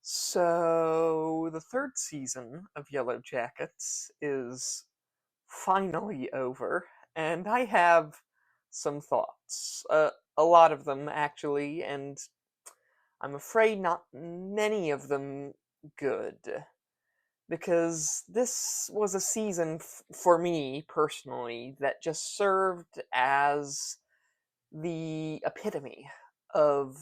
So, the third season of Yellowjackets is finally over, and I have some thoughts. A lot of them, actually, and I'm afraid not many of them good. Because this was a season, for me personally, that just served as the epitome of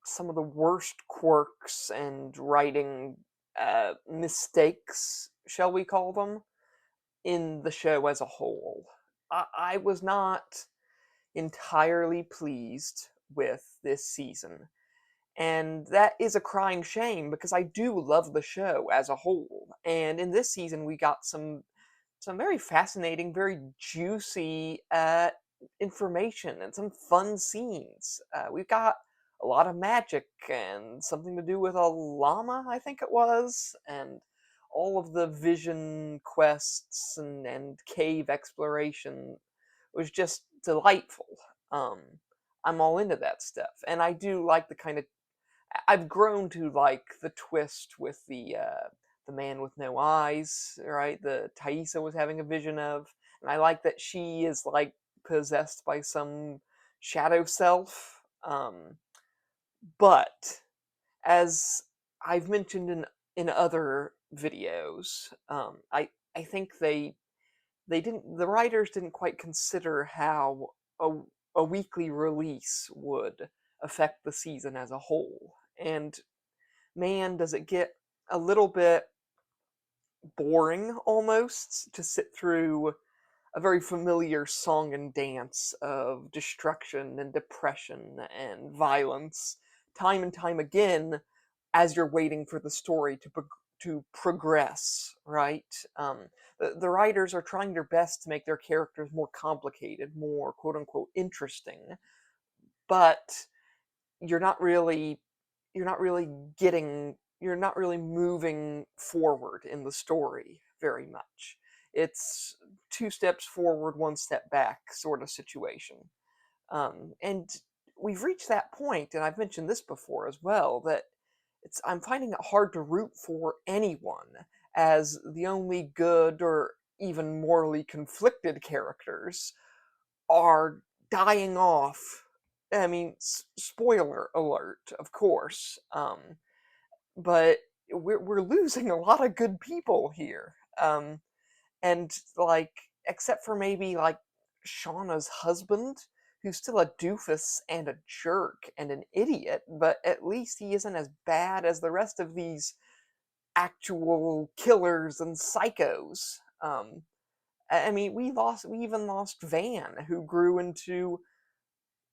some of the worst quirks and writing mistakes, shall we call them, in the show as a whole. I was not entirely pleased with this season. And that is a crying shame because I do love the show as a whole. And in this season, we got some very fascinating, very juicy information and some fun scenes. We've got a lot of magic and something to do with a llama, I think it was, and all of the vision quests and cave exploration was just delightful. Um, I'm all into that stuff, and I do like the kind of I've grown to like the twist with the man with no eyes, right? The Thaisa was having a vision of, and I like that she is like possessed by some shadow self. But as I've mentioned in other videos, I think they didn't the writers didn't quite consider how a weekly release would affect the season as a whole. And man, does it get a little bit boring almost to sit through a very familiar song and dance of destruction and depression and violence time and time again as you're waiting for the story to progress, right? The writers are trying their best to make their characters more complicated, more quote unquote interesting, but you're not really you're not really you're not really moving forward in the story very much. It's two steps forward, one step back sort of situation. And we've reached that point, and I've mentioned this before as well, that I'm finding it hard to root for anyone, as the only good or even morally conflicted characters are dying off. I mean, spoiler alert, of course. But we're losing a lot of good people here. And like, except for maybe like Shauna's husband, who's still a doofus and a jerk and an idiot, but at least he isn't as bad as the rest of these actual killers and psychos. I mean, we even lost Van, who grew into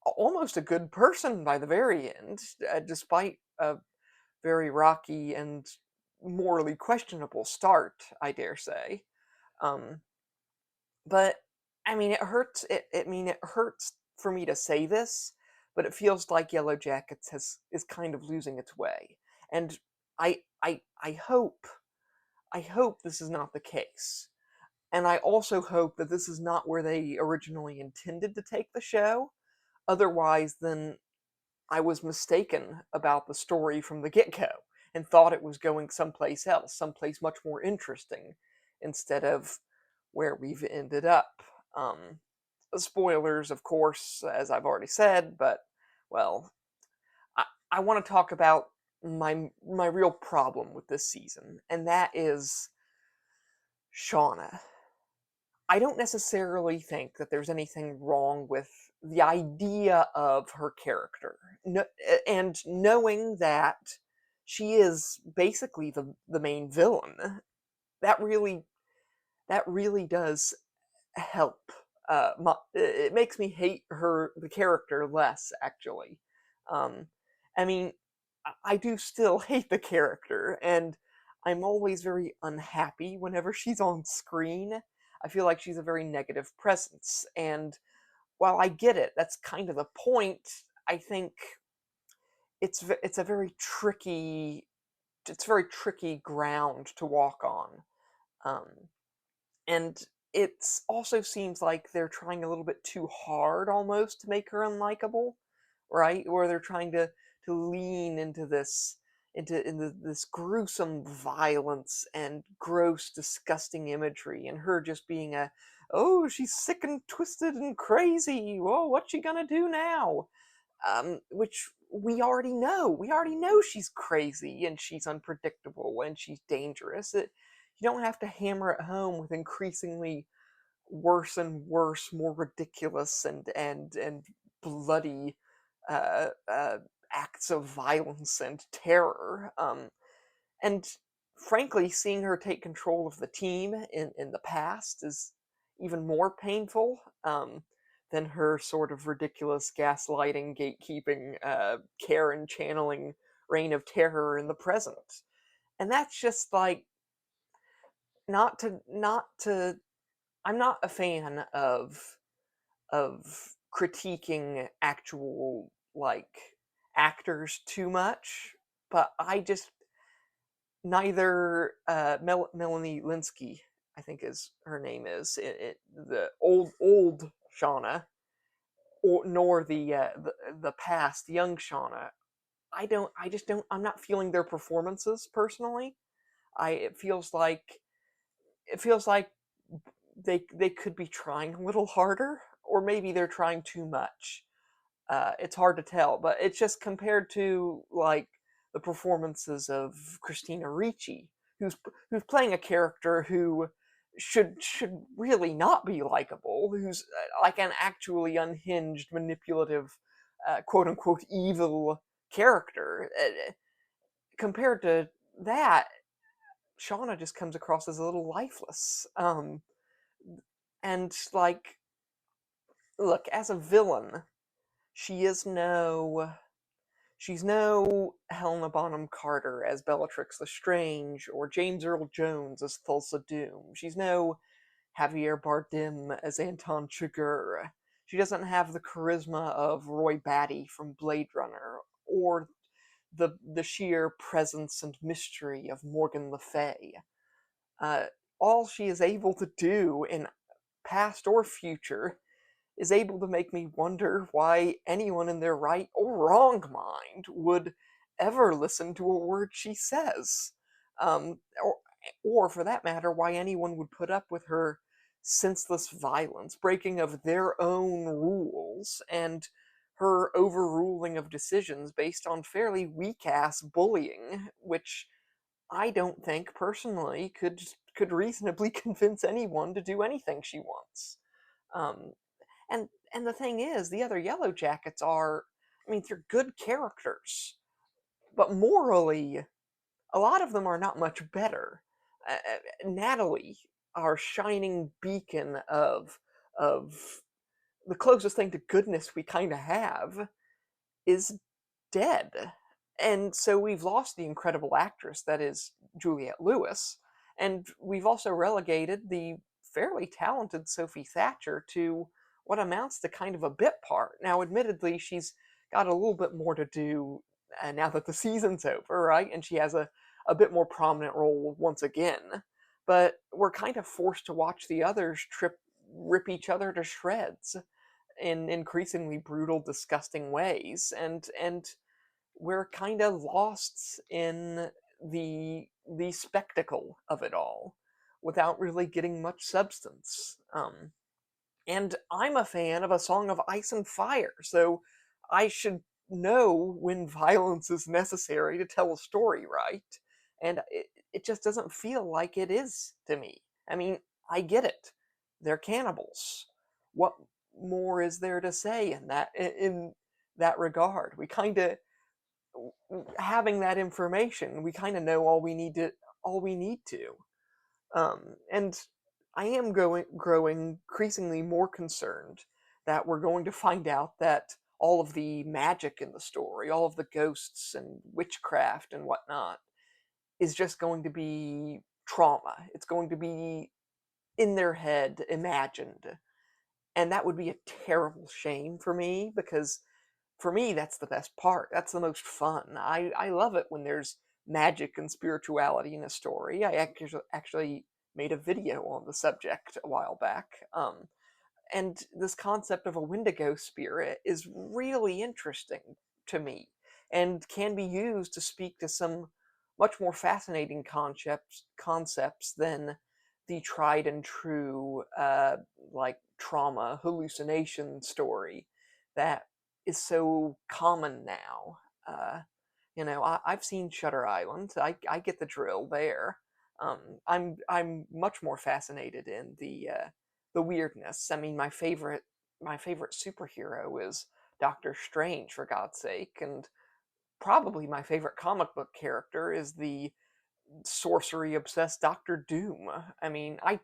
almost a good person by the very end, despite a very rocky and morally questionable start, I dare say. Um, but I mean, it hurts. It hurts for me to say this, but it feels like Yellow Jackets is kind of losing its way, and I hope this is not the case. And I also hope that this is not where they originally intended to take the show. Otherwise, then I was mistaken about the story from the get go and thought it was going someplace else, someplace much more interesting, instead of where we've ended up. Um, Spoilers, of course, as I've already said, but, well, I want to talk about my real problem with this season, and that is Shauna. I don't necessarily think that there's anything wrong with the idea of her character. No, and knowing that she is basically the main villain, that really that really does help. It makes me hate the character less, actually. Um, I mean, I do still hate the character, and I'm always very unhappy whenever she's on screen. I feel like she's a very negative presence, and while I get it, that's kind of the point. I think it's a very tricky ground to walk on, um, and it also seems like they're trying a little bit too hard almost to make her unlikable, right? Where they're trying to lean into into this gruesome violence and gross, disgusting imagery, and her just being a, oh, she's sick and twisted and crazy. Well, what's she gonna do now? Which we already know. We already know she's crazy and she's unpredictable and she's dangerous. You don't have to hammer it home with increasingly worse and worse, more ridiculous and bloody uh, uh, acts of violence and terror. And frankly, seeing her take control of the team in the past is even more painful than her sort of ridiculous gaslighting, gatekeeping, Karen channeling reign of terror in the present. And that's just like not to. I'm not a fan of critiquing actual like actors too much, but I just neither Melanie Linsky, I think is her name is the old Shauna, nor the past young Shauna. I just don't. I'm not feeling their performances personally. I it feels like they could be trying a little harder, or maybe they're trying too much. It's hard to tell, but it's just compared to like the performances of Christina Ricci, who's who's playing a character who should really not be likable, who's like an actually unhinged, manipulative, quote unquote evil character. Compared to that, Shauna just comes across as a little lifeless. And like, look, as a villain, she is no she's no Helena Bonham Carter as Bellatrix Lestrange or James Earl Jones as Thulsa Doom. She's no Javier Bardem as Anton Chigurh. She doesn't have the charisma of Roy Batty from Blade Runner or the sheer presence and mystery of Morgan Le Fay. Uh, all she is able to do in past or future is able to make me wonder why anyone in their right or wrong mind would ever listen to a word she says. Um, or, or, for that matter, why anyone would put up with her senseless violence, breaking of their own rules, and her overruling of decisions based on fairly weak ass bullying, which I don't think personally could reasonably convince anyone to do anything she wants. Um, and the thing is, the other Yellowjackets are, I mean, they're good characters, but morally, a lot of them are not much better. Natalie, our shining beacon of the closest thing to goodness we kind of have, is dead. And so we've lost the incredible actress that is Juliette Lewis, and we've also relegated the fairly talented Sophie Thatcher to what amounts to kind of a bit part. Now, admittedly, she's got a little bit more to do now that the season's over, right? And she has a bit more prominent role once again. But we're kind of forced to watch the others rip each other to shreds in increasingly brutal, disgusting ways, and we're kind of lost in the spectacle of it all without really getting much substance. And I'm a fan of A Song of Ice and Fire, so I should know when violence is necessary to tell a story right. And it just doesn't feel like it is to me. I mean, I get it. They're cannibals. What more is there to say in that regard? We kind of having that information, we kind of know all we need to. And I am growing increasingly more concerned that we're going to find out that all of the magic in the story, all of the ghosts and witchcraft and whatnot, is just going to be trauma. It's going to be in their head, imagined. And that would be a terrible shame for me because for me, that's the best part. That's the most fun. I love it when there's magic and spirituality in a story. I actually made a video on the subject a while back. And this concept of a Wendigo spirit is really interesting to me. and can be used to speak to some much more fascinating concepts than the tried and true like trauma hallucination story that is so common now. Uh, I've seen Shutter Island. I get the drill there. I'm much more fascinated in the weirdness. I mean, my favorite superhero is Doctor Strange, for God's sake, and probably my favorite comic book character is the sorcery obsessed Doctor Doom. I mean, I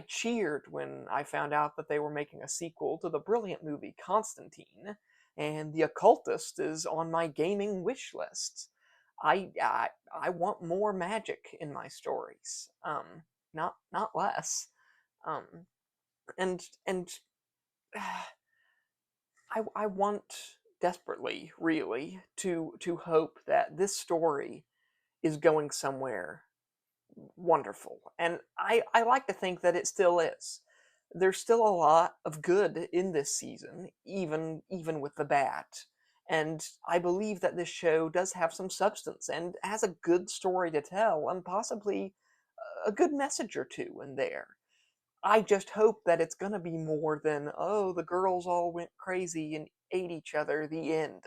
cheered when I found out that they were making a sequel to the brilliant movie Constantine, and The Occultist is on my gaming wish list. I want more magic in my stories, not less. Um, and I want desperately, really, to hope that this story is going somewhere wonderful. And I like to think that it still is. There's still a lot of good in this season, even with the bad. And I believe that this show does have some substance and has a good story to tell, and possibly a good message or two in there. I just hope that it's gonna be more than, oh, the girls all went crazy and ate each other, the end.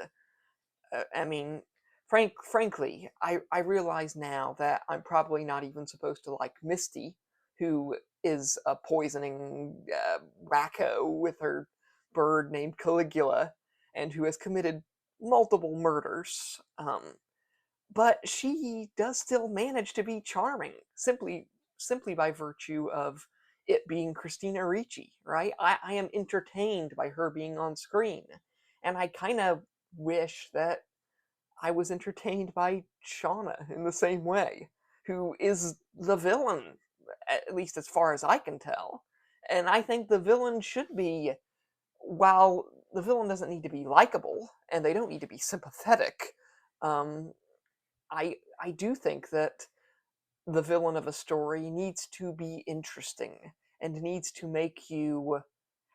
I mean, frankly, I realize now that I'm probably not even supposed to like Misty, who is a poisoning wacko with her bird named Caligula, and who has committed multiple murders. But she does still manage to be charming, simply by virtue of it being Christina Ricci, right? I am entertained by her being on screen, and I kind of wish that I was entertained by Shauna in the same way, who is the villain, at least as far as I can tell. And I think the villain should be, while the villain doesn't need to be likable and they don't need to be sympathetic, um, I do think that the villain of a story needs to be interesting and needs to make you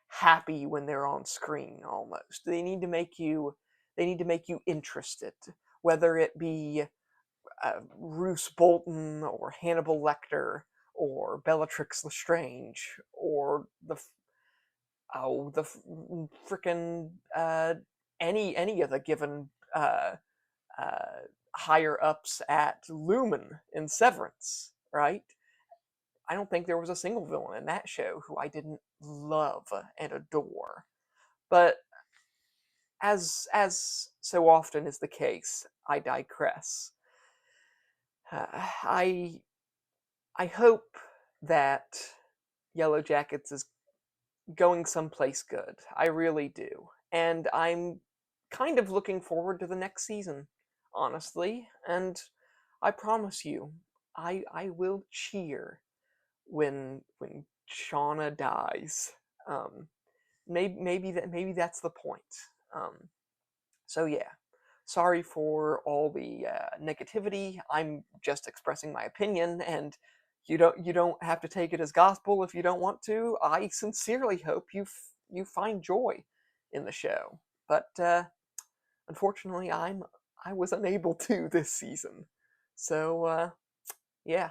happy when they're on screen almost. They need to make you interested, whether it be Roose Bolton or Hannibal Lecter or Bellatrix Lestrange or the frickin' any of the given uh, higher ups at Lumen in Severance, right? I don't think there was a single villain in that show who I didn't love and adore. But as so often is the case, I digress. I I hope that Yellowjackets is going someplace good. I really do. And I'm kind of looking forward to the next season, honestly. And I promise you, I will cheer when Shauna dies. Um, maybe that's the point. Um, so yeah, sorry for all the negativity. I'm just expressing my opinion, and you don't have to take it as gospel if you don't want to. I sincerely hope you find joy in the show, but unfortunately, I was unable to this season. So yeah,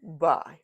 bye.